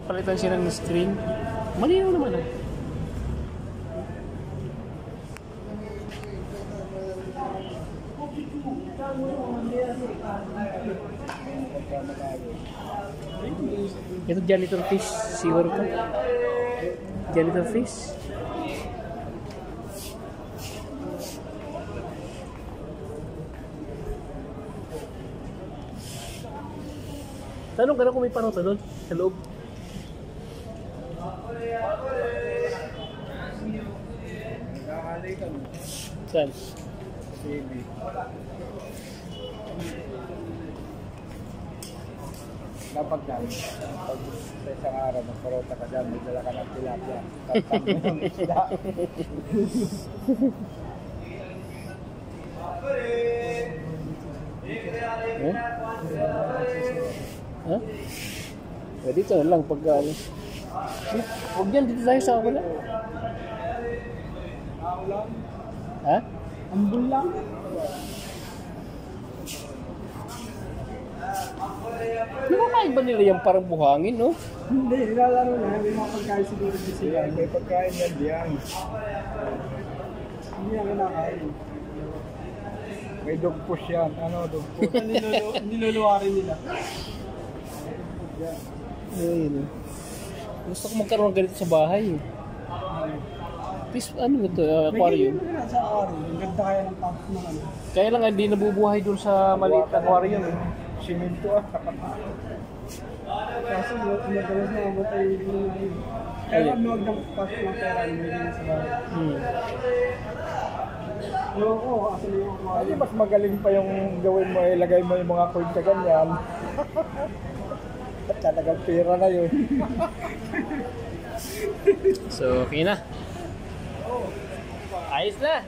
palitan siya ng screen. Malinaw naman ah. Ito janitor fish, siguro ko. Janitor fish. Tanong ka na kung may paruta doon sa loob. Saan? Dapat yan, pag sa isang araw magparota ka dyan, may dala ka ng tilapia. Tatang mo yung isda. Ha? Pwede ito lang pag ano. Huwag yan, dito tayo sa wala. Ha? Ambul lang. Nakakain ba nila yung parang buhangin, no? Hindi, nilalaro na. May mga pagkain siguro di sila. May pagkain yan diyan. Hindi yan kinakain. May dog push yan. Ano, dog push? Niluluwarin nila. Ayun. Gusto ko magkaroon ng ganito sa bahay. Please, ano ito? Aquarium. May ganyan sa aquarium. Ang ganda kaya ng tank na ano. Kaya lang hindi nabubuhay doon sa maliit na aquarium. Siminto at kaso madalas na mamatay yung mga yun. Kaya huwag ng pasok ng pera yung sa bahay. Ewan ko, asan yung aquarium. Ay, mas magaling pa yung gawin mo, ilagay mo yung mga coin sa ganyan. At talagang pera na yun. So, okay na. Ayos na.